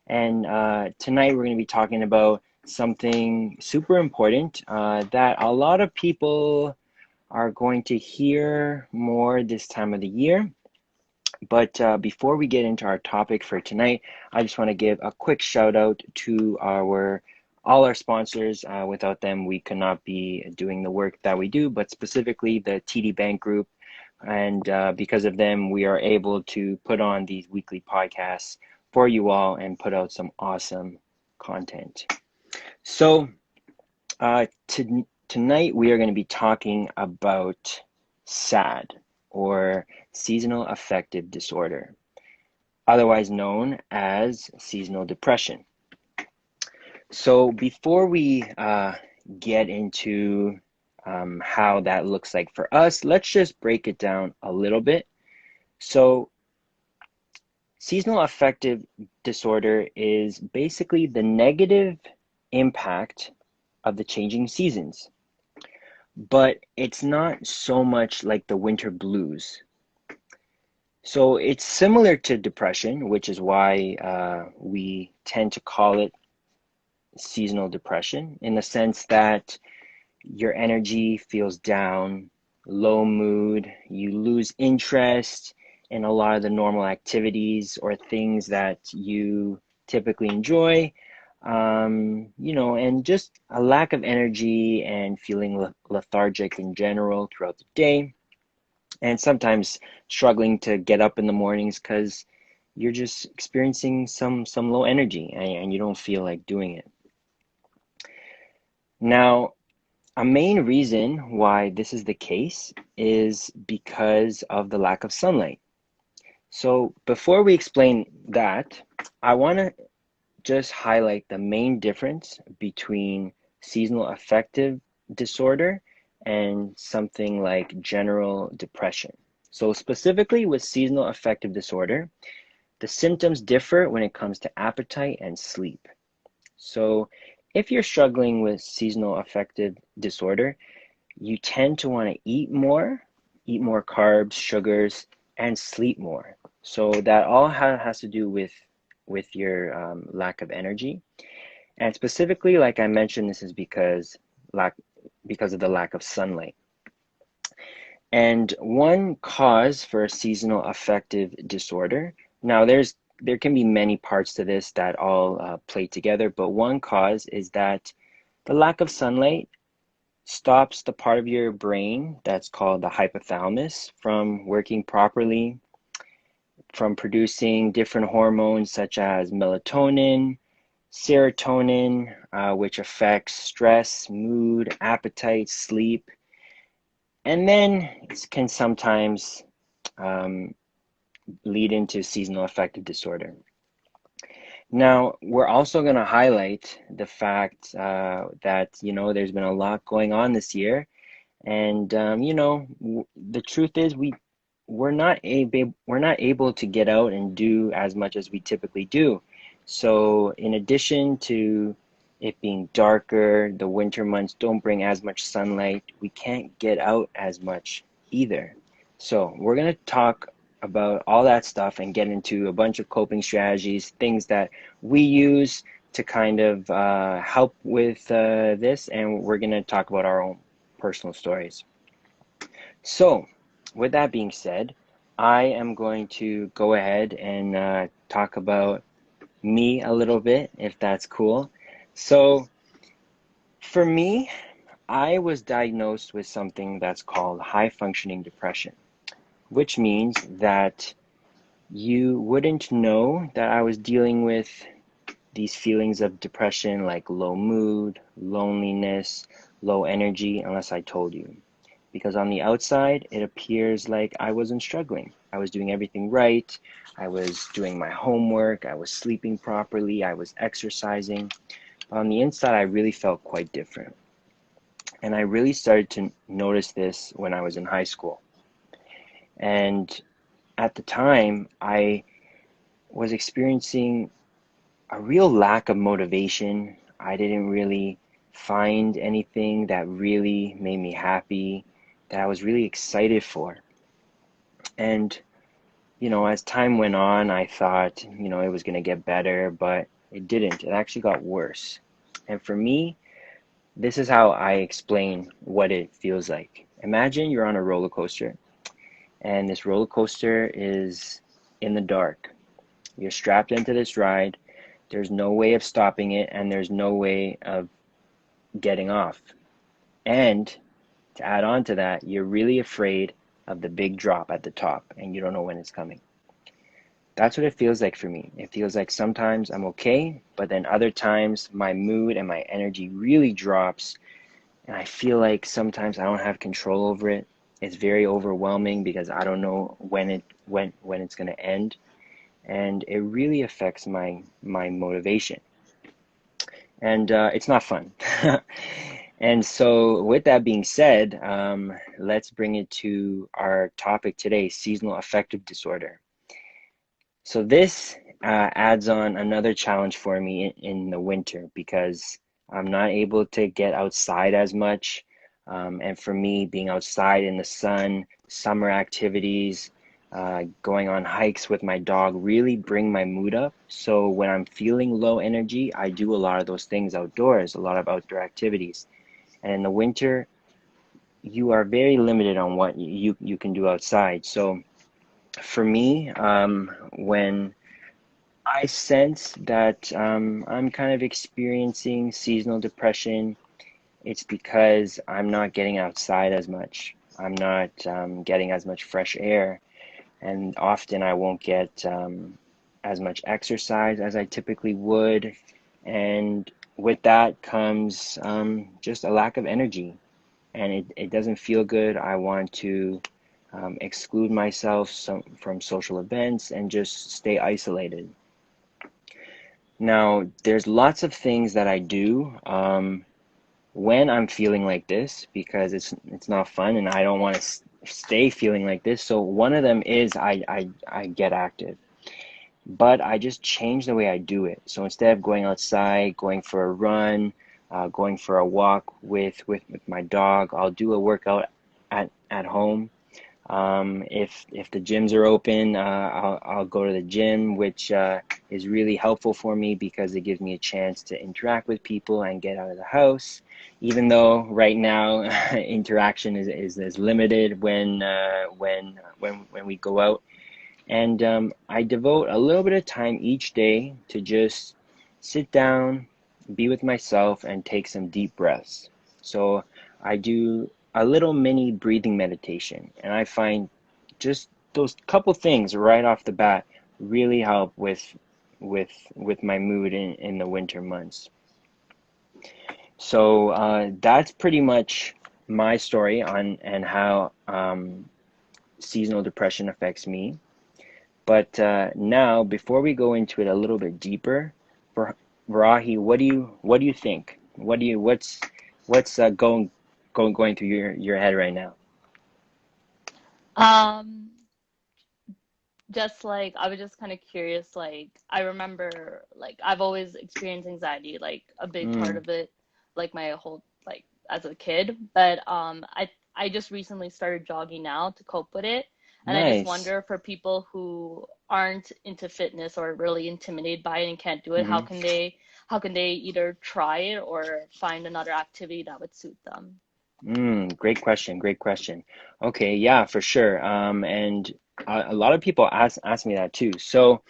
And tonight we're going to be talking about something super important that a lot of people are going to hear more this time of the year. But before we get into our topic for tonight, I just want to give a quick shout out to all our sponsors. Without them, we could not be doing the work that we do, but specifically the TD Bank Group. And because of them, we are able to put on these weekly podcasts for you all and put out some awesome content. So tonight we are going to be talking about SAD, or seasonal affective disorder, otherwise known as seasonal depression. So before we get into how that looks like for us, let's just break it down a little bit. So seasonal affective disorder is basically the negative impact of the changing seasons, but it's not so much like the winter blues. So it's similar to depression, which is why we tend to call it seasonal depression, in the sense that your energy feels down, low mood, you lose interest in a lot of the normal activities or things that you typically enjoy, and just a lack of energy and feeling lethargic in general throughout the day, and sometimes struggling to get up in the mornings because you're just experiencing some low energy and you don't feel like doing it. Now, a main reason why this is the case is because of the lack of sunlight. So before we explain that, I want to just highlight the main difference between seasonal affective disorder and something like general depression. So specifically with seasonal affective disorder, the symptoms differ when it comes to appetite and sleep. So if you're struggling with seasonal affective disorder, you tend to want to eat more carbs, sugars, and sleep more. So that all has to do with your lack of energy. And specifically, like I mentioned, this is because of the lack of sunlight. And one cause for seasonal affective disorder, now there can be many parts to this that all play together, but one cause is that the lack of sunlight stops the part of your brain that's called the hypothalamus from working properly, from producing different hormones such as melatonin, serotonin, which affects stress, mood, appetite, sleep, and then it can sometimes lead into seasonal affective disorder. Now, we're also going to highlight the fact that, there's been a lot going on this year. And, the truth is we're not able to get out and do as much as we typically do. So in addition to it being darker, the winter months don't bring as much sunlight, we can't get out as much either. So we're going to talk about all that stuff and get into a bunch of coping strategies, things that we use to kind of help with this, and we're going to talk about our own personal stories. So with that being said, I am going to go ahead and talk about me a little bit, if that's cool. So for me, I was diagnosed with something that's called high functioning depression, which means that you wouldn't know that I was dealing with these feelings of depression like low mood, loneliness, low energy, unless I told you. Because on the outside, it appears like I wasn't struggling. I was doing everything right. I was doing my homework. I was sleeping properly. I was exercising. But on the inside, I really felt quite different. And I really started to notice this when I was in high school. And at the time, I was experiencing a real lack of motivation. I didn't really find anything that really made me happy, that I was really excited for. And, as time went on, I thought, it was going to get better, but It didn't. It actually got worse. And for me, this is how I explain what it feels like. Imagine you're on a roller coaster, and this roller coaster is in the dark. You're strapped into this ride. There's no way of stopping it, and there's no way of getting off. And to add on to that, you're really afraid of the big drop at the top, and you don't know when it's coming. That's what it feels like for me. It feels like sometimes I'm okay, but then other times my mood and my energy really drops, and I feel like sometimes I don't have control over it. It's very overwhelming because I don't know when it's going to end, and it really affects my motivation. And it's not fun. And so, with that being said, let's bring it to our topic today, seasonal affective disorder. So this adds on another challenge for me in the winter because I'm not able to get outside as much. And for me, being outside in the sun, summer activities, going on hikes with my dog really bring my mood up. So when I'm feeling low energy, I do a lot of those things outdoors, a lot of outdoor activities. And in the winter, you are very limited on what you can do outside. So for me, when I sense that I'm kind of experiencing seasonal depression. It's because I'm not getting outside as much. I'm not getting as much fresh air, and often I won't get as much exercise as I typically would. And with that comes just a lack of energy, and it doesn't feel good. I want to exclude myself from social events and just stay isolated. Now, there's lots of things that I do when I'm feeling like this because it's not fun and I don't want to stay feeling like this. So one of them is I get active, but I just change the way I do it. So instead of going outside, going for a run, going for a walk with my dog, I'll do a workout at home. If the gyms are open, I'll go to the gym, which is really helpful for me because it gives me a chance to interact with people and get out of the house. Even though right now interaction is limited when we go out, and I devote a little bit of time each day to just sit down, be with myself, and take some deep breaths. So I do a little mini breathing meditation, and I find just those couple things right off the bat really help with my mood in the winter months. So that's pretty much my story on and how seasonal depression affects me. But now, before we go into it a little bit deeper, Varahi, what do you think? What's going through your head right now? Um, just like I was just kind of curious, like I remember like I've always experienced anxiety, like a big part Mm, of it, like my whole like as a kid. But I just recently started jogging now to cope with it. And I just nice. wonder for people who aren't into fitness or really intimidated by it and can't do it, Hmm. how can they either try it or find another activity that would suit them? Great question. Great question. Okay, yeah, for sure. And a lot of people ask me that too. So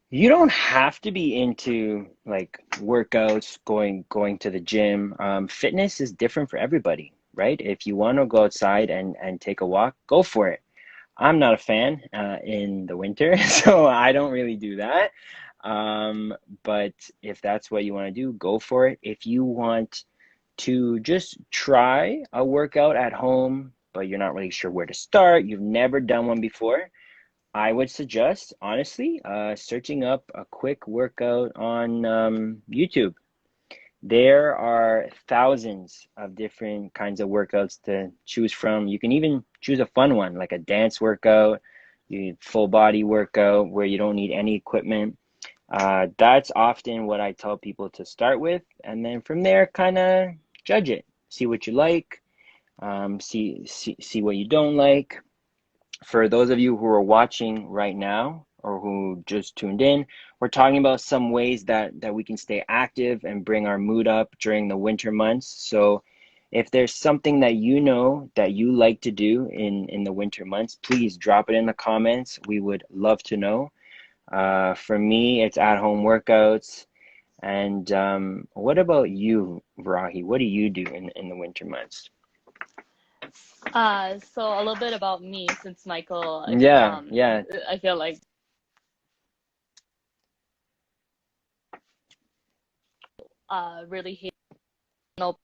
you don't have to be into like workouts, going to the gym. Fitness is different for everybody, right? If you want to go outside and take a walk, go for it. I'm not a fan in the winter, so I don't really do that. Um, but if that's what you want to do, go for it. If you want to just try a workout at home, but you're not really sure where to start, you've never done one before, I would suggest, honestly, searching up a quick workout on YouTube. There are thousands of different kinds of workouts to choose from. You can even choose a fun one, like a dance workout, full body workout where you don't need any equipment. That's often what I tell people to start with, and then from there, kind of judge it. See what you like, see what you don't like. For those of you who are watching right now or who just tuned in, we're talking about some ways that we can stay active and bring our mood up during the winter months. So if there's something that you know that you like to do in the winter months, please drop it in the comments. We would love to know. For me, it's at-home workouts. And what about you, Rahi? What do you do in the winter months? So a little bit about me, since Michael, Yeah, yeah. I feel like really hate. No,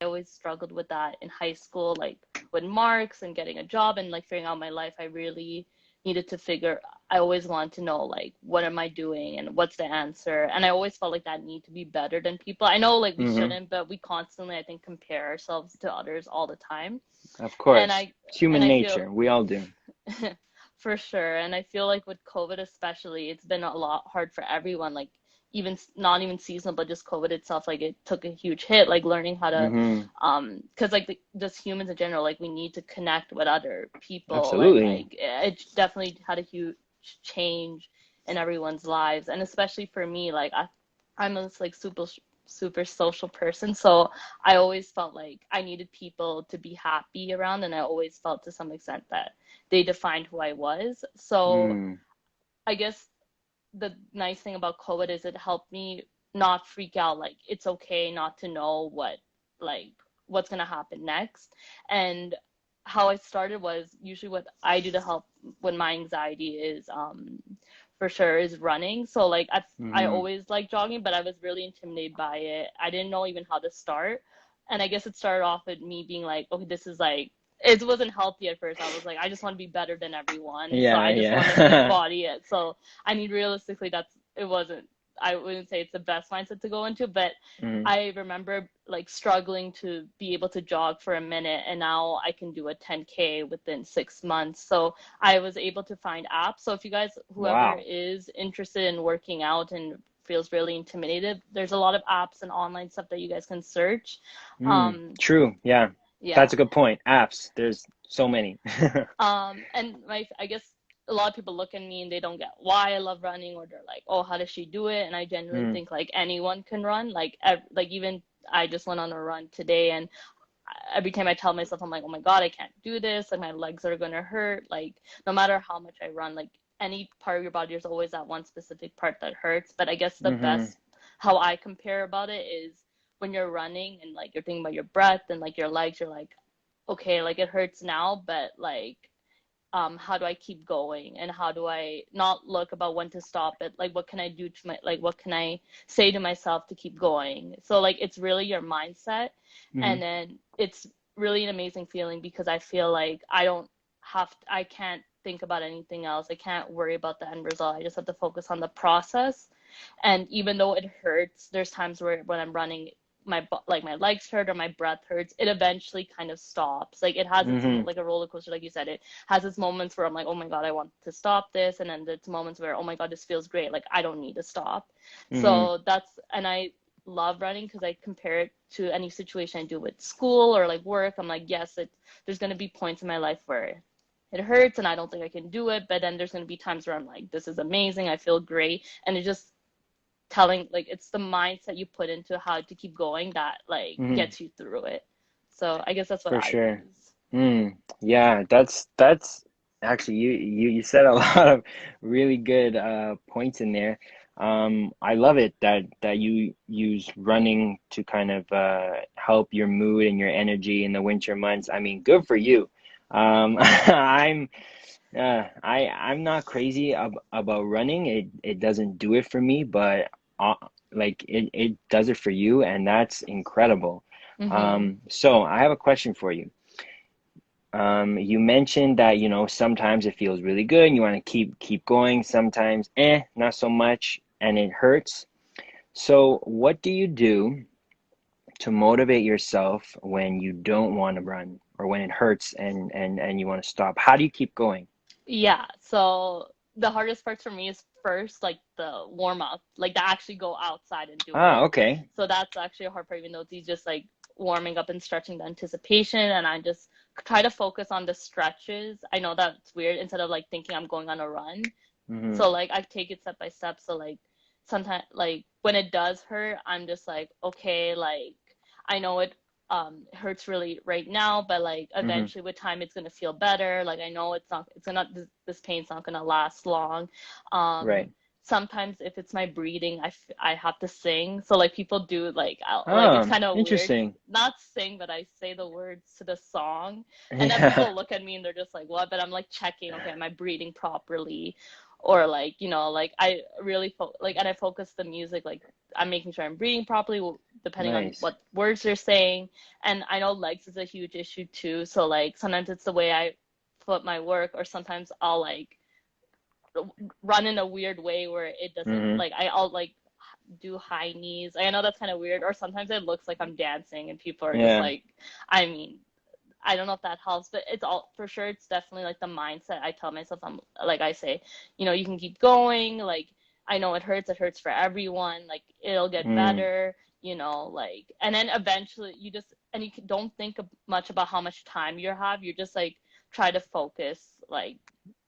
I always struggled with that in high school, like with marks and getting a job and like figuring out my life. I really needed to figure. I always wanted to know like what am I doing and what's the answer. And I always felt like that need to be better than people. I know like we Mm-hmm. shouldn't, but we constantly I think compare ourselves to others all the time. Of And course. I It's and human I feel nature. We all do. for sure. And I feel like with COVID especially, it's been a lot hard for everyone. Like even not even seasonal, but just COVID itself, like it took a huge hit. Like learning how to, Mm-hmm. because like just humans in general, like we need to connect with other people, and Absolutely. like it definitely had a huge change in everyone's lives, and especially for me, like I'm a like super social person, so I always felt like I needed people to be happy around, and I always felt to some extent that they defined who I was. So Mm. I guess the nice thing about COVID is it helped me not freak out. Like it's okay not to know like what's gonna happen next. And how I started was usually what I do to help when my anxiety is for sure is running. So like I Mm-hmm. always like jogging, but I was really intimidated by it. I didn't know even how to start. And I guess it started off with me being like, okay, this is like it wasn't healthy at first. I was like, I just want to be better than everyone, and so Yeah, I just want a fit yeah. body. So I mean, realistically, that's it wasn't. I wouldn't say it's the best mindset to go into, but Mm. I remember like struggling to be able to jog for a minute, and now I can do a 10K within 6 months. So I was able to find apps. So if you guys, whoever Wow. is interested in working out and feels really intimidated, there's a lot of apps and online stuff that you guys can search. Mm. Um, True. Yeah. yeah. That's a good point. Apps. There's so many. And my, I guess a lot of people look at me and they don't get why I love running, or they're like, oh, how does she do it? And I genuinely Mm. think like anyone can run. Like even I just went on a run today, and every time I tell myself, I'm like, oh my God, I can't do this. Like my legs are gonna hurt. Like no matter how much I run, like any part of your body, there's always that one specific part that hurts. But I guess the Mm-hmm. best, how I compare about it is when you're running and like you're thinking about your breath and like your legs, you're like, okay, like it hurts now, but like how do I keep going, and how do I not look about when to stop it? Like what can I do to my, like what can I say to myself to keep going? So like it's really your mindset, Mm-hmm. and then it's really an amazing feeling because I feel like I can't think about anything else. I can't worry about the end result. I just have to focus on the process. And even though it hurts, there's times where when I'm running, like my legs hurt or my breath hurts, it eventually kind of stops. Like it has its Mm-hmm. like a roller coaster, like you said, it has its moments where I'm like, oh my God, I want to stop this, and then there's moments where, oh my God, this feels great, like I don't need to stop. Mm-hmm. So that's, and I love running because I compare it to any situation I do with school or like work. I'm like, yes, there's going to be points in my life where it hurts and I don't think I can do it, but then there's going to be times where I'm like, this is amazing, I feel great, and it just telling like it's the mindset you put into how to keep going that like Mm-hmm. gets you through it. So I guess that's what For I sure. use. Mm. Yeah, that's actually you said a lot of really good points in there. I love it that you use running to kind of help your mood and your energy in the winter months. I mean, good for you. I'm not crazy about running. It doesn't do it for me, but uh, like it does it for you, and that's incredible. Mm-hmm. So I have a question for you. You mentioned that, sometimes it feels really good and you want to keep going. Sometimes, not so much, and it hurts. So what do you do to motivate yourself when you don't want to run or when it hurts and you want to stop? How do you keep going? Yeah, so the hardest parts for me is first like the warm up, like to actually go outside and do Ah, it. okay. So that's actually a hard part, even though it's just like warming up and stretching the anticipation, and I just try to focus on the stretches. I know that's weird, instead of like thinking I'm going on a run. Mm-hmm. So like I take it step by step. So like sometimes like when it does hurt, I'm just like, okay, like I know it hurts really right now, but like Mm-hmm. eventually with time it's gonna feel better. Like I know it's not this pain's not gonna last long. Right. Sometimes if it's my breathing, I have to sing. So like people do like like it's Oh, kind of weird. interesting. Not sing, but I say the words to the song, and then Yeah. people look at me and they're just like, "What?" But I'm like checking, okay, am I breathing properly? Or like like I really like, and I focus the music, like I'm making sure I'm breathing properly depending on Nice. what words they're saying. And I know legs is a huge issue too, so like sometimes it's the way I put my work, or sometimes I'll like run in a weird way where it doesn't Mm-hmm. like I'll like do high knees. I know that's kind of weird, or sometimes it looks like I'm dancing and people are just Yeah. like, I mean, I don't know if that helps, but it's all for sure. It's definitely like the mindset I tell myself. I'm like, I say, you can keep going. Like, I know it hurts. It hurts for everyone. Like, it'll get Mm. better, like, and then eventually and you don't think much about how much time you have. You just like try to focus. Like,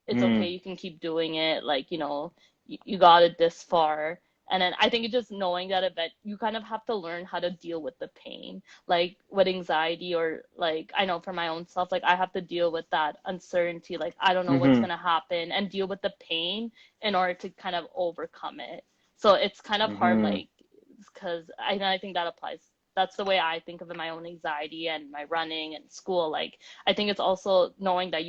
it's okay. Mm. You can keep doing it. Like, you got it this far. And then I think it's just knowing that event, you kind of have to learn how to deal with the pain, like with anxiety, or like I know for my own self, like I have to deal with that uncertainty, like I don't know what's Mm-hmm. gonna happen, and deal with the pain in order to kind of overcome it. So it's kind of hard, Mm-hmm. like because I think that applies. That's the way I think of it, my own anxiety and my running and school. Like I think it's also knowing that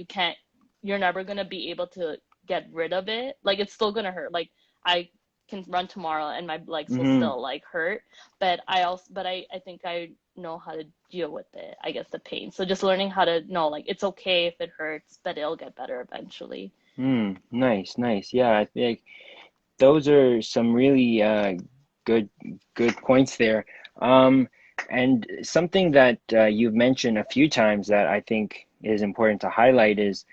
you're never gonna be able to get rid of it. Like it's still gonna hurt. Like I can run tomorrow and my legs will Mm-hmm. still like hurt, but I think I know how to deal with it, I guess, the pain. So just learning how to know, like, it's okay if it hurts, but it'll get better eventually. Mm. Nice, nice. Yeah, I think those are some really good good points there. Um, and something that you've mentioned a few times that I think is important to highlight is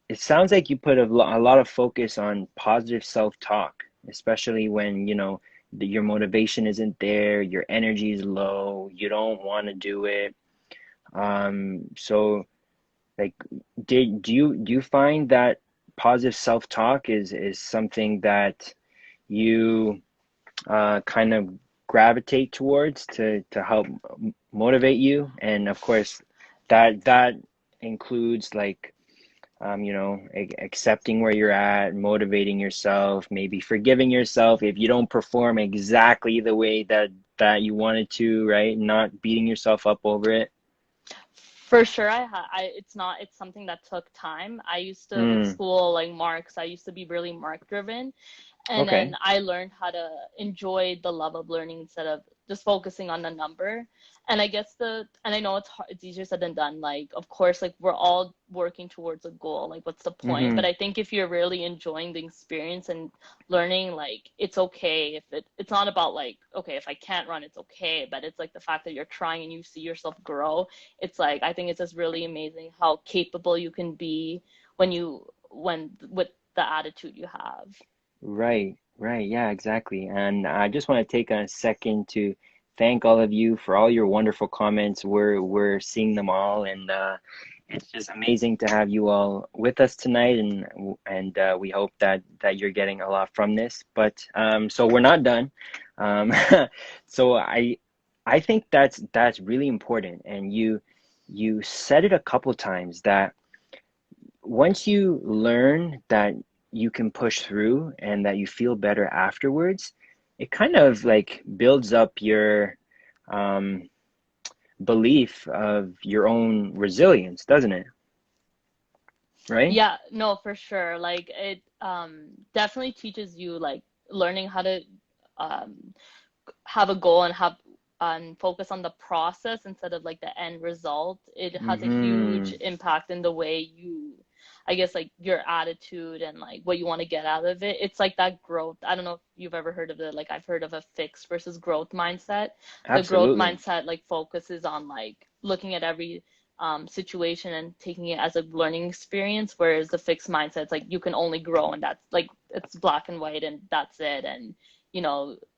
it sounds like you put a lot of focus on positive self-talk, especially when, your motivation isn't there, your energy is low, you don't want to do it. So like, do you find that positive self-talk is something that you kind of gravitate towards to help motivate you? And of course, that includes like accepting where you're at, motivating yourself, maybe forgiving yourself if you don't perform exactly the way that you wanted to, right? Not beating yourself up over it. For sure, it's something that took time. I used to, with Mm, school, like marks, I used to be really mark driven. And okay. then I learned how to enjoy the love of learning instead of just focusing on the number. And I guess and I know it's hard, it's easier said than done. Like, of course, like we're all working towards a goal. Like, what's the point? But Mm-hmm. I think if you're really enjoying the experience and learning, like, it's okay if it's not about like, okay, if I can't run, it's okay. But it's like the fact that you're trying and you see yourself grow. It's like, I think it's just really amazing how capable you can be when with the attitude you have. Right, right. Yeah, exactly. And I just want to take a second to thank all of you for all your wonderful comments. We're seeing them all, and it's just amazing to have you all with us tonight. And we hope that you're getting a lot from this. But so we're not done. Um, so I think that's really important. And you said it a couple times that once you learn that you can push through and that you feel better afterwards, it kind of like builds up your um, belief of your own resilience, doesn't it? Right? Yeah, no, for sure. Like it definitely teaches you like learning how to um have a goal and focus on the process instead of like the end result. It has a huge Mm-hmm. impact in the way I guess, like your attitude and like what you want to get out of it. It's like that growth. I don't know if you've ever heard of it. Like I've heard of a fixed versus growth mindset. The growth Absolutely. mindset like focuses on like looking at every situation and taking it as a learning experience, whereas the fixed mindset, it's like you can only grow, and that's like it's black and white and that's it. And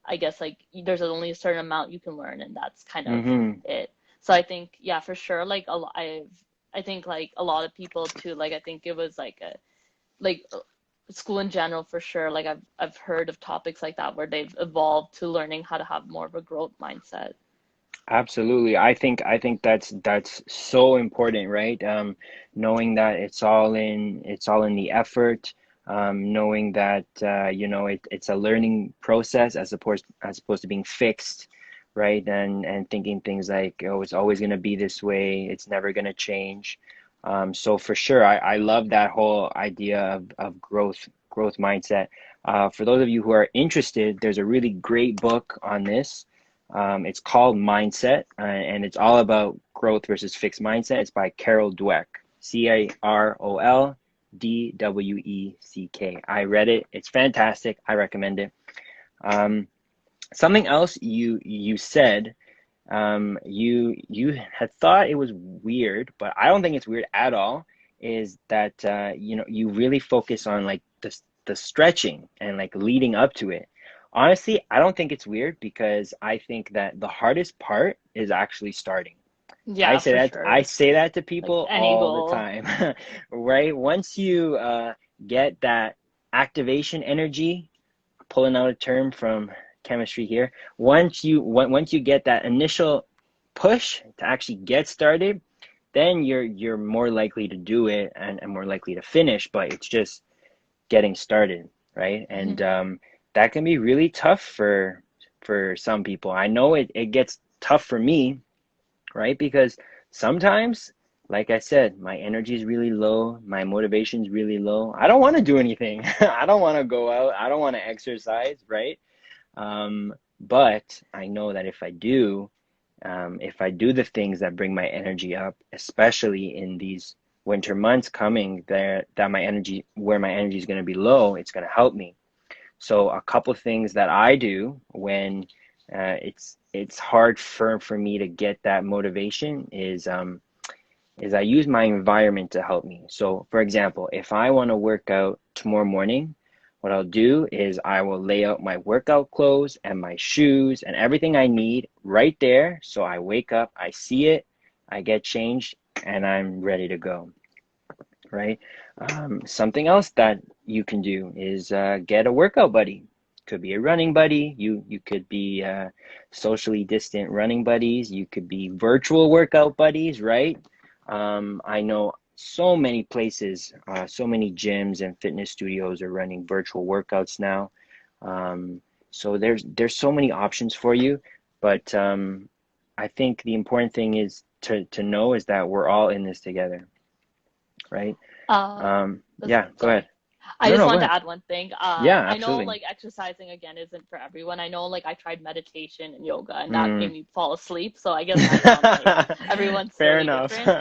I guess like there's only a certain amount you can learn, and that's kind of Mm-hmm. it. So I think, yeah, for sure, like I think like a lot of people too, like I think it was like a like school in general for sure. Like I've heard of topics like that where they've evolved to learning how to have more of a growth mindset. Absolutely. I think that's so important, right? Knowing that it's all in the effort, knowing that it's a learning process as opposed to being fixed, right? And thinking things like, oh, it's always gonna be this way, it's never gonna change. So for sure, I love that whole idea of growth mindset. For those of you who are interested, there's a really great book on this. It's called Mindset, and it's all about growth versus fixed mindset. It's by Carol Dweck, Carol Dweck. I read it. It's fantastic. I recommend it. Um, Something else you said, you had thought it was weird, but I don't think it's weird at all, is that you really focus on like the stretching and like leading up to it. Honestly, I don't think it's weird because I think that the hardest part is actually starting. I Yeah, say for that I sure. say that to Like people any all the goal. time, right? Once you get that activation energy, pulling out a term from chemistry here. Once you get that initial push to actually get started, then you're more likely to do it, and more likely to finish. But it's just getting started, right? And that can be really tough for some people. I know it gets tough for me, right? Because sometimes, like I said, my energy is really low, my motivation is really low. I don't want to do anything. I don't want to go out. I don't want to exercise, right? But I know that if I do the things that bring my energy up, especially in these winter months coming, where my energy is going to be low, it's going to help me. So a couple things that I do when it's hard for me to get that motivation is I use my environment to help me. So, for example, if I want to work out tomorrow morning, what I'll do is I will lay out my workout clothes and my shoes and everything I need right there. So I wake up, I see it, I get changed, and I'm ready to go, right? Something else that you can do is get a workout buddy. Could be a running buddy. You could be socially distant running buddies. You could be virtual workout buddies, right? I know so many places, so many gyms and fitness studios are running virtual workouts now. So there's so many options for you, but I think the important thing is to know is that we're all in this together, right? Uh, Yeah, go ahead. Sorry. I No, just no, go wanted to ahead. add one thing. Yeah, I know absolutely. like exercising again isn't for everyone. I know like I tried meditation and yoga and that made Mm. me fall asleep. So I guess I found like everyone's sort Fair of enough. different.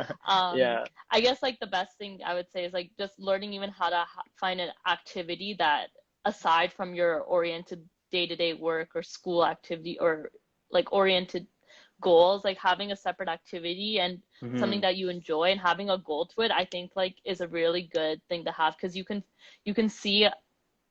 Yeah. I guess like the best thing I would say is like just learning even how to find an activity that aside from your oriented day-to-day work or school activity or like oriented goals, like having a separate activity and something Hmm. that you enjoy and having a goal to it, I think like is a really good thing to have because you can see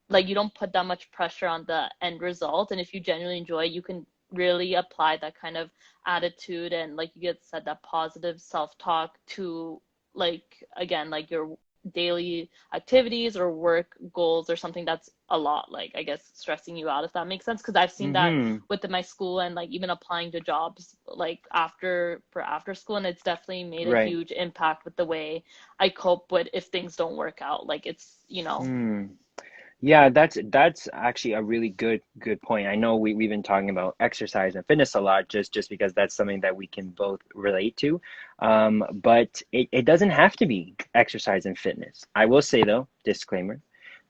like you don't put that much pressure on the end result, and if you genuinely enjoy it, you can really apply that kind of attitude and like you get said that positive self-talk to like again like your daily activities or work goals or something that's a lot like I guess stressing you out, if that makes sense, because I've seen that Hmm. with my school and like even applying to jobs like after school, and it's definitely made a Right. huge impact with the way I cope with if things don't work out, like it's Hmm. Yeah, that's actually a really good point. I know we've been talking about exercise and fitness a lot just because that's something that we can both relate to. But it doesn't have to be exercise and fitness. I will say though, disclaimer,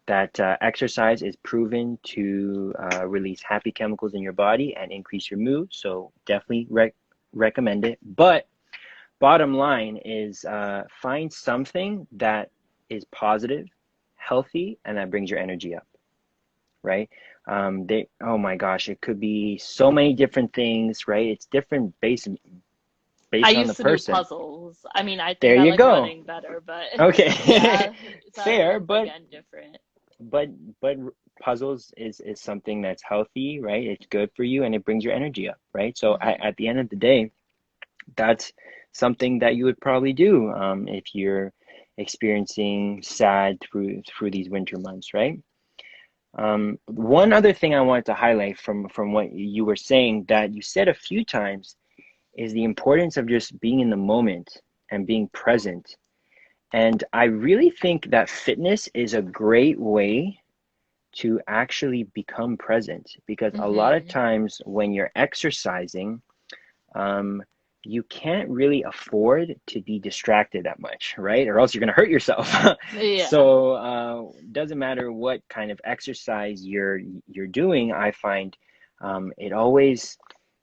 that exercise is proven to release happy chemicals in your body and increase your mood. So definitely recommend it. But bottom line is find something that is positive, healthy, and that brings your energy up, right? Oh my gosh, it could be so many different things, right? It's different I based on the used to do person. puzzles. I mean, I think There I you like go. running better, but Okay. yeah, so Fair, everyone's but again different. but but puzzles is something that's healthy, right? It's good for you and it brings your energy up, right? So Hmm. at the end of the day, that's something that you would probably do if you're experiencing sad through these winter months, right? One other thing I wanted to highlight from what you were saying that you said a few times is the importance of just being in the moment and being present. And I really think that fitness is a great way to actually become present because a lot of Mm-hmm. times when you're exercising, um, you can't really afford to be distracted that much, right? Or else you're going to hurt yourself. Yeah. So doesn't matter what kind of exercise you're doing. I find it always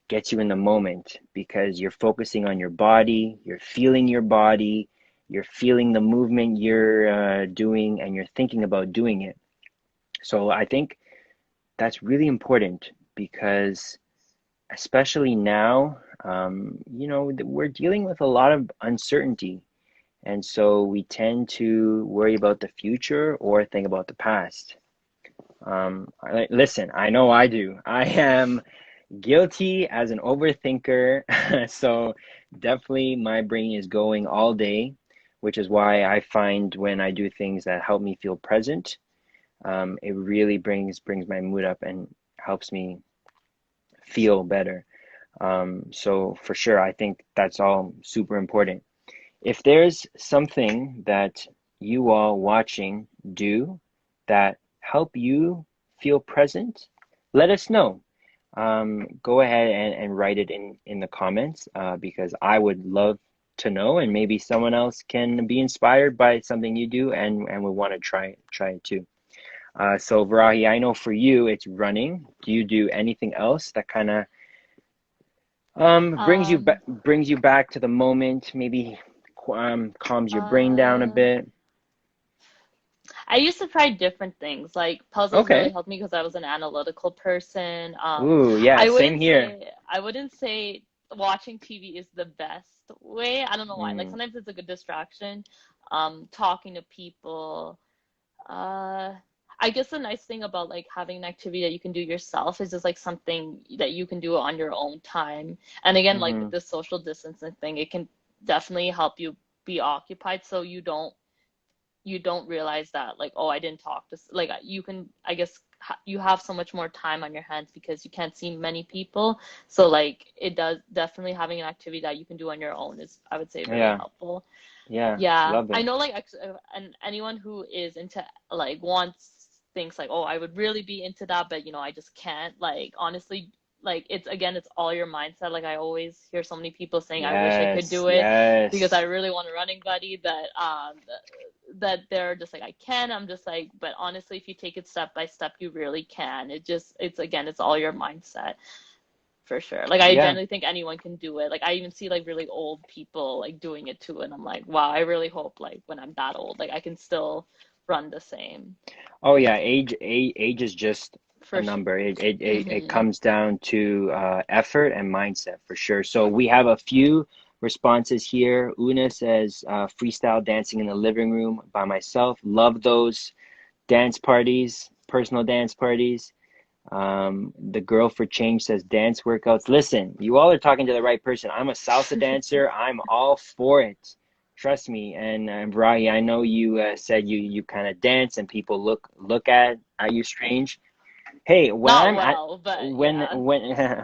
gets you in the moment because you're focusing on your body, you're feeling the movement you're doing, and you're thinking about doing it. So I think that's really important because especially now, we're dealing with a lot of uncertainty. And so we tend to worry about the future or think about the past. Listen, I know I do. I am guilty as an overthinker. So definitely my brain is going all day, which is why I find when I do things that help me feel present, it really brings my mood up and helps me feel better. So for sure, I think that's all super important. If there's something that you all watching do that help you feel present, let us know. Go ahead and write it in the comments because I would love to know, and maybe someone else can be inspired by something you do and would want to try it too. So Varahi, I know for you it's running. Do you do anything else that kind of Um, brings you back to the moment, maybe calms your brain down a uh, bit? I used to try different things. Like puzzles really Okay. helped me because I was an analytical person. Ooh, yeah, same here. I wouldn't say watching TV is the best way. I don't know why. Like Mm, sometimes it's a good distraction. Talking to people. Uh, I guess the nice thing about like having an activity that you can do yourself is just like something that you can do on your own time. And again, like with mm-hmm. this social distancing thing, it can definitely help you be occupied so you don't realize that like, oh, I didn't talk to like you can, I guess you have so much more time on your hands because you can't see many people. So like it does definitely having an activity that you can do on your own is, I would say, really Yeah, helpful. yeah, Yeah, love I it. know like and anyone who is into like wants thinks like, oh, I would really be into that, but I just can't. Like honestly, like it's again, it's all your mindset. Like I always hear so many people saying, I wish I could Yes, do it because I yes. really want a running buddy that they're just like I can. I'm just like, but honestly, if you take it step by step, you really can. It's again, it's all your mindset for sure. Like I Yeah. genuinely think anyone can do it. Like I even see like really old people like doing it too, and I'm like, wow, I really hope like when I'm that old, like I can still run the same Oh yeah, age is just a for sure. number. It Hmm. comes down to effort and mindset for sure. So we have a few responses here. Una says freestyle dancing in the living room by myself. Love those dance parties, personal dance parties. The girl for change says dance workouts. Listen, you all are talking to the right person. I'm a salsa dancer. I'm all for it. Trust me. And Brahi, I know you said you kind of dance and people look at you strange. Hey, when Not I'm at well, but when yeah.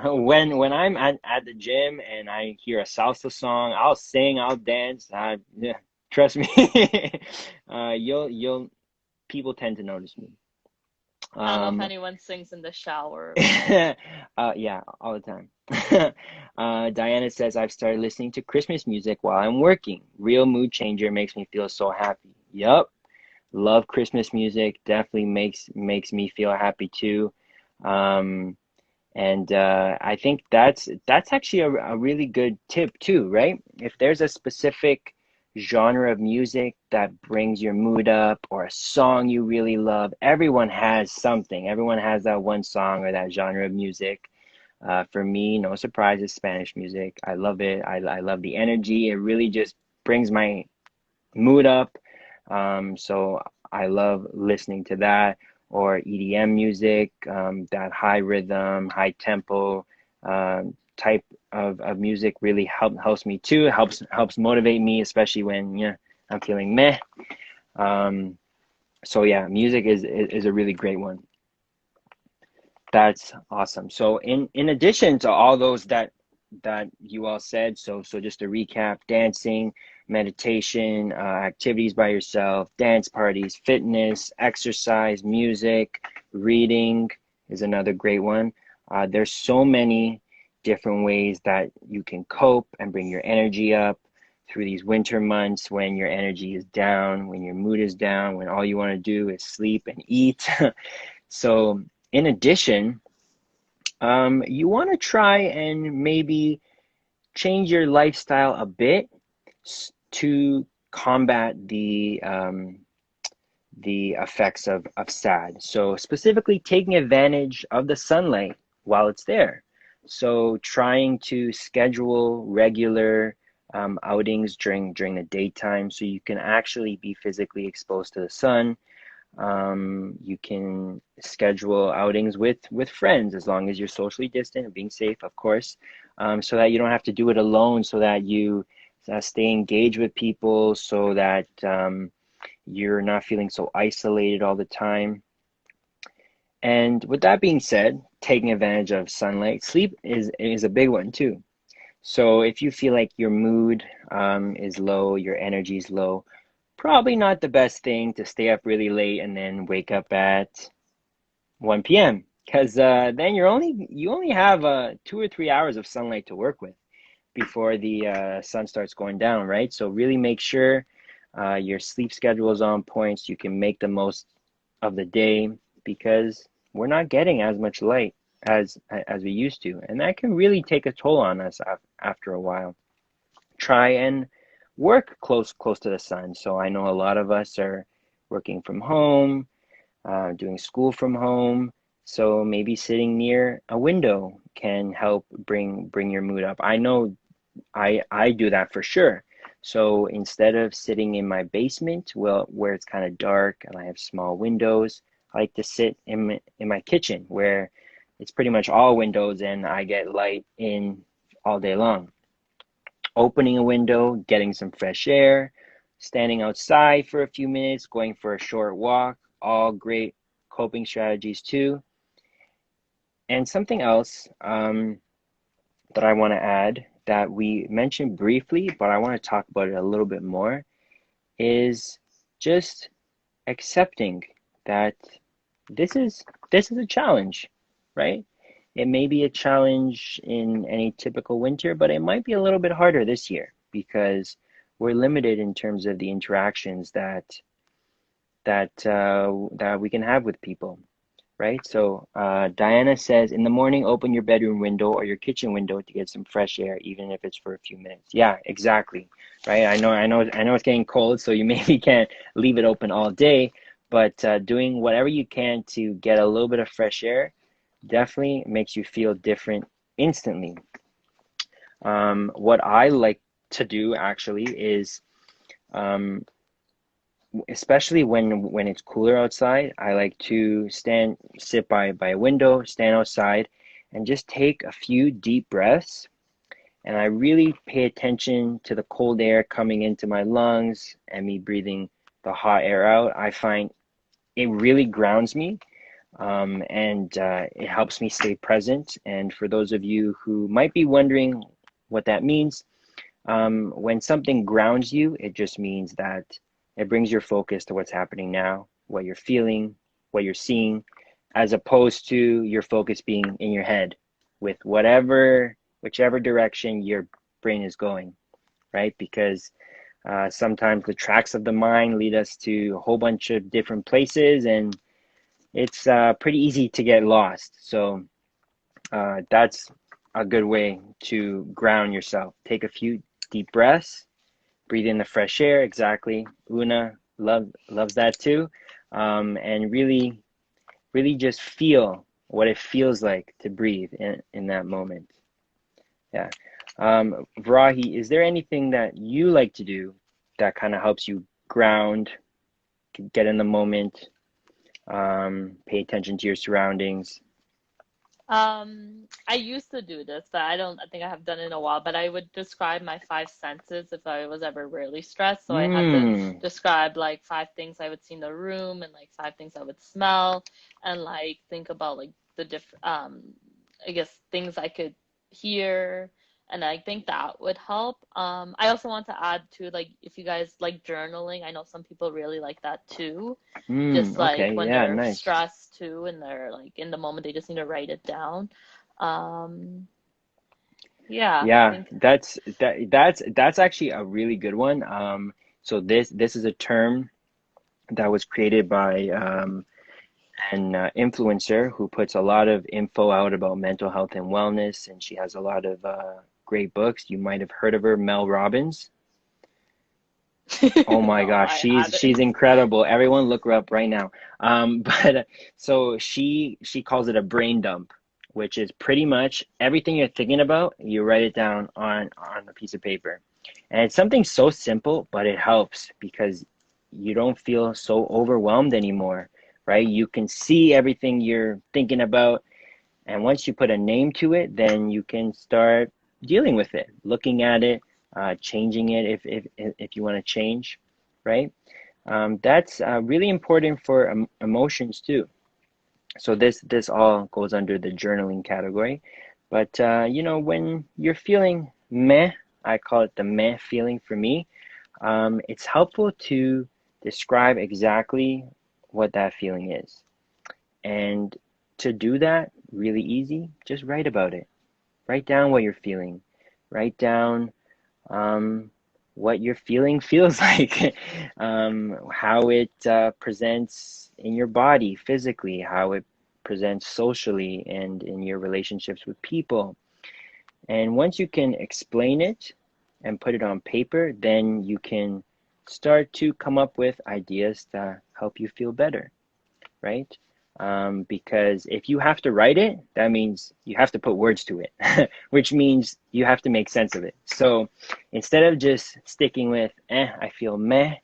when when I'm at the gym and I hear a salsa song, I'll sing, I'll dance. Yeah, trust me. You'll people tend to notice me. I don't know if Um, anyone sings in the shower, but yeah, all the time. Diana says, I've started listening to Christmas music while I'm working. Real mood changer, makes me feel so happy. Yup, love Christmas music. Definitely makes me feel happy too. Um, and I think that's actually a really good tip too, right? If there's a specific genre of music that brings your mood up or a song you really love, everyone has something. Everyone has that one song or that genre of music. For me, no surprise, it's Spanish music. I love it. I love the energy. It really just brings my mood up. So I love listening to that or EDM music, that high rhythm, high tempo. type of music really helps me too. It helps motivate me, especially when I'm feeling meh. Um, so yeah, music is a really great one. That's awesome. So in addition to all those that you all said, so just to recap: dancing, meditation, activities by yourself, dance parties, fitness, exercise, music, reading is another great one. There's so many different ways that you can cope and bring your energy up through these winter months when your energy is down, when your mood is down, when all you want to do is sleep and eat. So in addition, you want to try and maybe change your lifestyle a bit to combat the effects of SAD. So specifically taking advantage of the sunlight while it's there. So trying to schedule regular outings during the daytime so you can actually be physically exposed to the sun. You can schedule outings with friends as long as you're socially distant and being safe, of course, so that you don't have to do it alone, so that you stay engaged with people, so that you're not feeling so isolated all the time. And with that being said, taking advantage of sunlight, sleep is a big one too. So if you feel like your mood is low, your energy is low, probably not the best thing to stay up really late and then wake up at 1 p.m. because then you only have 2 or 3 hours of sunlight to work with before the sun starts going down, right? So really make sure your sleep schedule is on point so you can make the most of the day because we're not getting as much light as we used to, and that can really take a toll on us after a while. Try and work close to the sun. So I know a lot of us are working from home, doing school from home. So maybe sitting near a window can help bring your mood up. I know I do that for sure. So instead of sitting in my basement, well, where it's kind of dark and I have small windows, I like to sit in my kitchen where it's pretty much all windows and I get light in all day long. Opening a window, getting some fresh air, standing outside for a few minutes, going for a short walk, all great coping strategies too. And something else that I want to add that we mentioned briefly, but I want to talk about it a little bit more, is just accepting that this is this is a challenge, right? It may be a challenge in any typical winter, but it might be a little bit harder this year because we're limited in terms of the interactions that we can have with people, right? So Diana says, in the morning, open your bedroom window or your kitchen window to get some fresh air, even if it's for a few minutes. Yeah, exactly, right? I know it's getting cold, so you maybe can't leave it open all day, but doing whatever you can to get a little bit of fresh air definitely makes you feel different instantly. What I like to do actually is um, especially when it's cooler outside, I like to sit by a window, stand outside, and just take a few deep breaths. And I really pay attention to the cold air coming into my lungs and me breathing the hot air out. I find it really grounds me, and it helps me stay present. And for those of you who might be wondering what that means, when something grounds you, it just means that it brings your focus to what's happening now, what you're feeling, what you're seeing, as opposed to your focus being in your head with whichever direction your brain is going, right? Because sometimes the tracks of the mind lead us to a whole bunch of different places, and it's pretty easy to get lost. So that's a good way to ground yourself. Take a few deep breaths, breathe in the fresh air. Exactly. Una loves that too. And really just feel what it feels like to breathe in that moment. Yeah. Varahi, is there anything that you like to do that kind of helps you ground, get in the moment, pay attention to your surroundings? I used to do this, but I think I have done it in a while, but I would describe my five senses if I was ever really stressed. So I had to Mm, describe like five things I would see in the room and like five things I would smell and like think about like the I guess things I could hear. And I think that would help. I also want to add to like if you guys like journaling, I know some people really like that too, just like okay, when yeah, they're nice. stressed too and they're like in the moment they just need to write it down. um yeah, I Yeah, think. that's actually a really good one. So this is a term that was created by an influencer who puts a lot of info out about mental health and wellness, and she has a lot of great books. You might have heard of her, Mel Robbins. Oh my No, gosh, I she's haven't. incredible. Everyone look her up right now. But so she calls it a brain dump, which is pretty much everything you're thinking about, you write it down on a piece of paper. And it's something so simple, but it helps because you don't feel so overwhelmed anymore, right? You can see everything you're thinking about, and once you put a name to it, then you can start dealing with it, looking at it, changing it if you want to change, right? That's really important for emotions too. So this all goes under the journaling category. But when you're feeling meh, I call it the meh feeling for me. It's helpful to describe exactly what that feeling is. And to do that, really easy, just write about it. Write down what you're feeling. Write down um, what your feeling feels like, how it presents in your body physically, how it presents socially and in your relationships with people. And once you can explain it and put it on paper, then you can start to come up with ideas to help you feel better, right? Because if you have to write it, that means you have to put words to it, which means you have to make sense of it. So instead of just sticking with, I feel meh,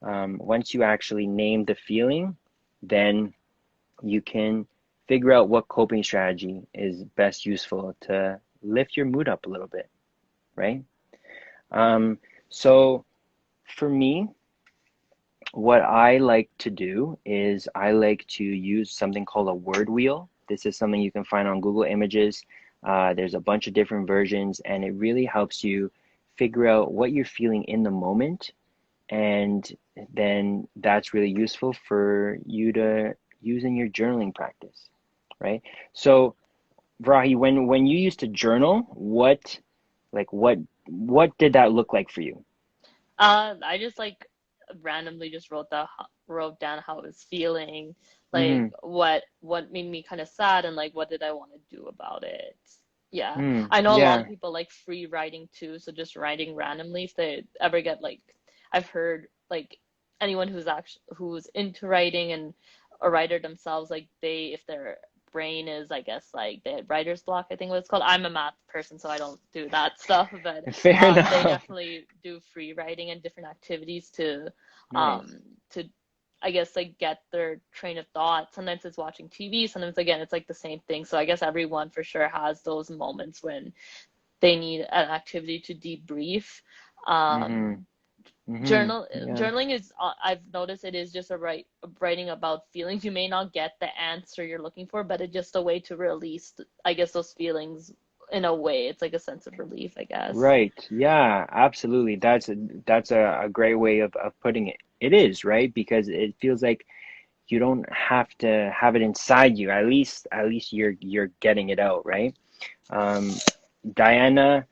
once you actually name the feeling, then you can figure out what coping strategy is best useful to lift your mood up a little bit, right? Um, so for me, what I like to do is I like to use something called a word wheel. This is something you can find on Google Images. There's a bunch of different versions, and it really helps you figure out what you're feeling in the moment. And then that's really useful for you to use in your journaling practice, right? So, Vrahi, when you used to journal, what did that look like for you? I just like randomly just wrote down how I was feeling, like Mm-hmm. what made me kind of sad and like what did I want to do about it. Yeah. Mm, I know a lot of yeah. people like free writing too, so just writing randomly if they ever get like I've heard like anyone who's into writing and a writer themselves, like they if they're brain is, I guess, like they had writer's block, I think what it's called. I'm a math person, so I don't do that stuff, but Fair they enough. definitely do free writing and different activities Nice. to I guess like get their train of thought. Sometimes it's watching TV, sometimes again it's like the same thing. So I guess everyone for sure has those moments when they need an activity to debrief. Mm-hmm. Um, Mm-hmm. Yeah. journaling is I've noticed it is just writing about feelings. You may not get the answer you're looking for, but it's just a way to release, I guess, those feelings in a way. It's like a sense of relief, I guess. Right. Yeah, absolutely. That's a great way of putting it. It is, right? Because it feels like you don't have to have it inside you. At least you're getting it out, right? Um, Diana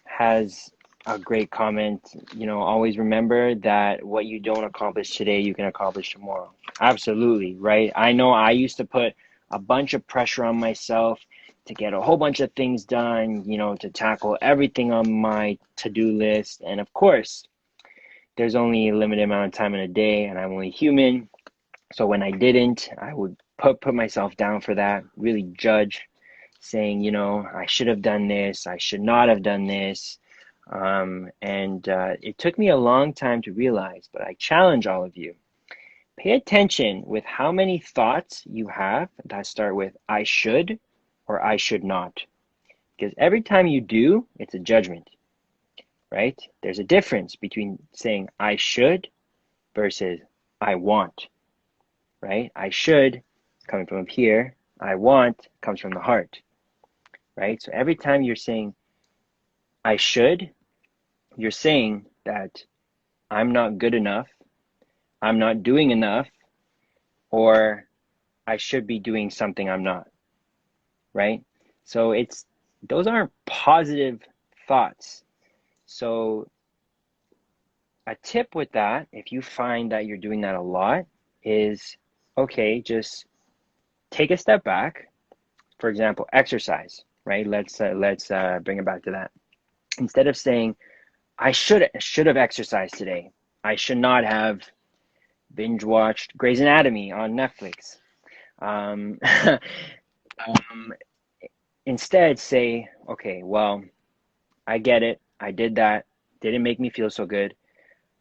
has a great comment. Always remember that what you don't accomplish today, you can accomplish tomorrow. Absolutely, right? I know I used to put a bunch of pressure on myself to get a whole bunch of things done, to tackle everything on my to-do list. And of course, there's only a limited amount of time in a day, and I'm only human. So when I didn't, I would put myself down for that, really judge, saying, I should have done this, I should not have done this. And it took me a long time to realize, but I challenge all of you. Pay attention with how many thoughts you have that start with I should or I should not. Because every time you do, it's a judgment, right? There's a difference between saying I should versus I want, right? I should, coming from up here, I want comes from the heart, right? So every time you're saying I should, you're saying that I'm not good enough, I'm not doing enough, or I should be doing something I'm not, right? So those aren't positive thoughts. So a tip with that, if you find that you're doing that a lot, is okay, just take a step back. For example, exercise, right? Let's bring it back to that. Instead of saying I should have exercised today, I should not have binge watched Grey's Anatomy on Netflix. Um, um, Instead, say, okay, well, I get it. I did that. Didn't make me feel so good.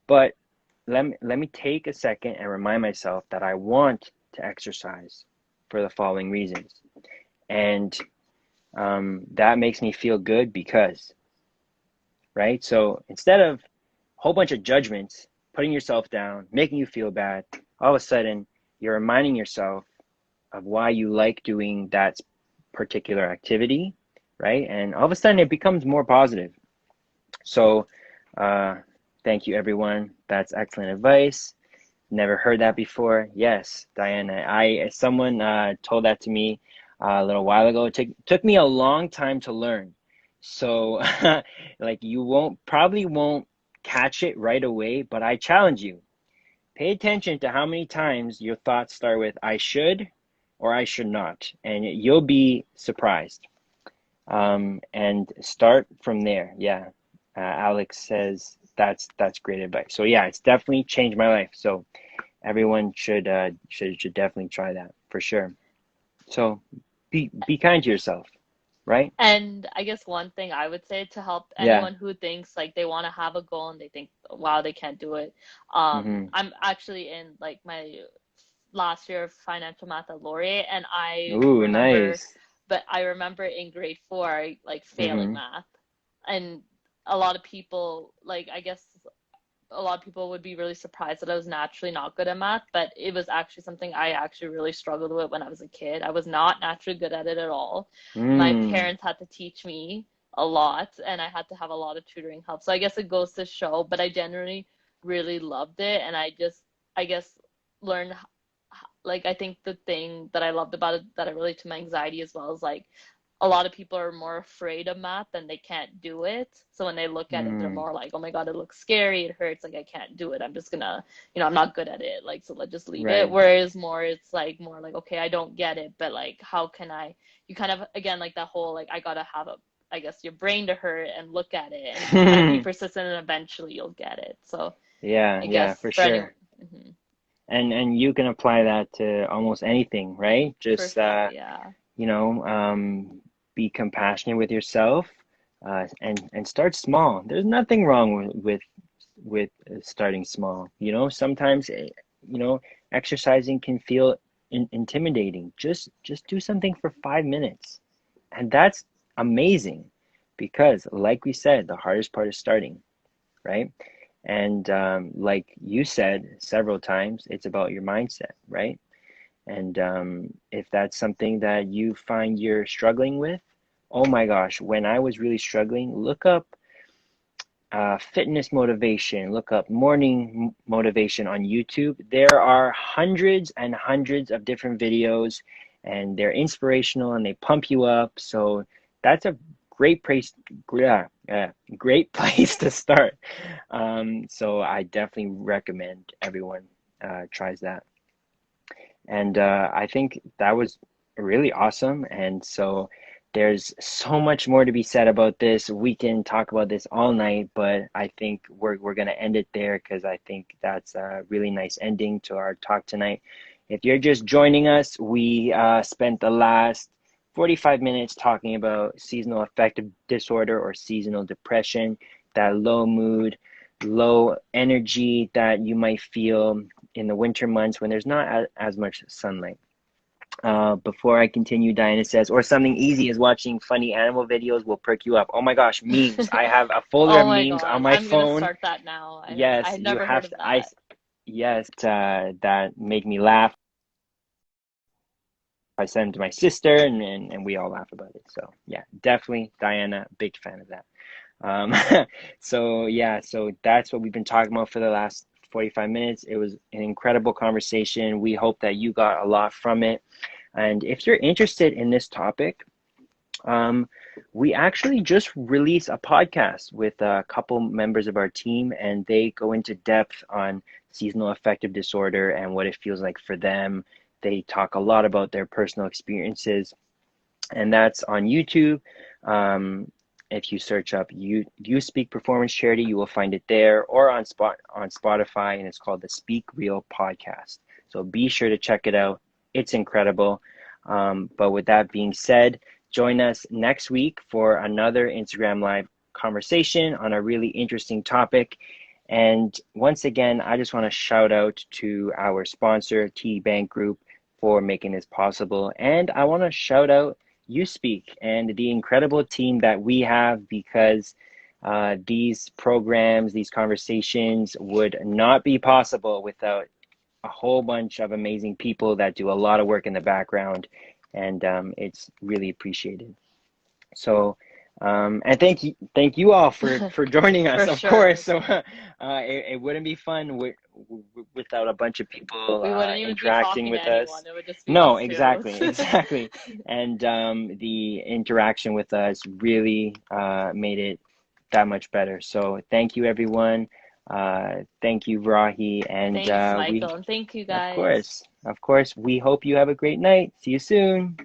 But let me take a second and remind myself that I want to exercise for the following reasons. And that makes me feel good because, right? So instead of a whole bunch of judgments, putting yourself down, making you feel bad, all of a sudden you're reminding yourself of why you like doing that particular activity, right? And all of a sudden it becomes more positive. So, uh, thank you, everyone. That's excellent advice. Never heard that before. Yes, Diana. Someone told that to me a little while ago. It took me a long time to learn. So, like you probably won't catch it right away, but I challenge you. Pay attention to how many times your thoughts start with "I should" or "I should not," and you'll be surprised. And start from there. Yeah. Alex says that's great advice. So yeah, it's definitely changed my life. So everyone should definitely try that for sure. So be kind to yourself, right? And I guess one thing I would say to help Yeah. anyone who thinks like they want to have a goal and they think, wow, they can't do it. Mm-hmm. I'm actually in like my last year of financial math at Laureate, and Ooh, nice. I remember in grade four, like failing Mm-hmm. math. And a lot of people, like, I guess a lot of people would be really surprised that I was naturally not good at math, but it was actually something I actually really struggled with when I was a kid. I was not naturally good at it at all. My Mm. parents had to teach me a lot, and I had to have a lot of tutoring help. So I guess it goes to show, but I generally really loved it, and I guess, learned like I think the thing that I loved about it that I relate to my anxiety as well is like a lot of people are more afraid of math and they can't do it. So when they look at it, they're Mm. more like, oh my God, it looks scary, it hurts, like I can't do it. I'm just gonna, I'm not good at it. Like, so let's just leave it. Right. Whereas it's like more like, okay, I don't get it, but like how can you kind of again like that whole like I gotta have I guess your brain to hurt and look at it and kind of be persistent and eventually you'll get it. So Yeah, I yeah, guess for for anyone, sure. And you can apply that to almost anything, right? for Just sure, yeah. you know, be compassionate with yourself, and start small. There's nothing wrong with starting small. You know, sometimes you know, exercising can feel intimidating. Just do something for 5 minutes, and that's amazing, because like we said, the hardest part is starting, right? And like you said several times, it's about your mindset, right? And if that's something that you find you're struggling with, oh my gosh, when I was really struggling, look up fitness motivation, look up morning motivation on YouTube. There are hundreds and hundreds of different videos, and they're inspirational and they pump you up. So that's a great place, great place to start. So I definitely recommend everyone tries that. And I think that was really awesome. And so there's so much more to be said about this. We can talk about this all night, but I think we're gonna end it there because I think that's a really nice ending to our talk tonight. If you're just joining us, we spent the last 45 minutes talking about seasonal affective disorder or seasonal depression, that low mood, low energy that you might feel in the winter months when there's not as much sunlight. Before I continue, Diana says, or something easy as watching funny animal videos will perk you up. Oh my gosh, memes. I have a folder Oh of my memes on God, my I'm gonna phone. start that now. I Yes, had you never heard have of to. that. Yes, that make me laugh. I send to my sister, and we all laugh about it. So yeah, definitely, Diana, big fan of that. So yeah, so that's what we've been talking about for the last 45 minutes. It was an incredible conversation. We hope that you got a lot from it. And if you're interested in this topic, um, we actually just released a podcast with a couple members of our team, and they go into depth on seasonal affective disorder and what it feels like for them. They talk a lot about their personal experiences, and that's on YouTube. Um, if you search up YouthSpeak Performance Charity, you will find it there, or on Spotify, and it's called the Speak Real Podcast. So be sure to check it out. It's incredible. But with that being said, join us next week for another Instagram Live conversation on a really interesting topic. And once again, I just want to shout out to our sponsor, TD Bank Group, for making this possible. And I want to shout out YouthSpeak and the incredible team that we have, because these programs, these conversations would not be possible without a whole bunch of amazing people that do a lot of work in the background, and it's really appreciated. So, and thank you all for joining us, For of sure. course. So, it wouldn't be fun without a bunch of people We wouldn't even be interacting talking to with us. anyone. It would just be No, us two. exactly, exactly. And the interaction with us really made it that much better. So, thank you, everyone. Thank you, Rahi, and Thanks, we, Michael, and thank you guys. of course, we hope you have a great night. See you soon.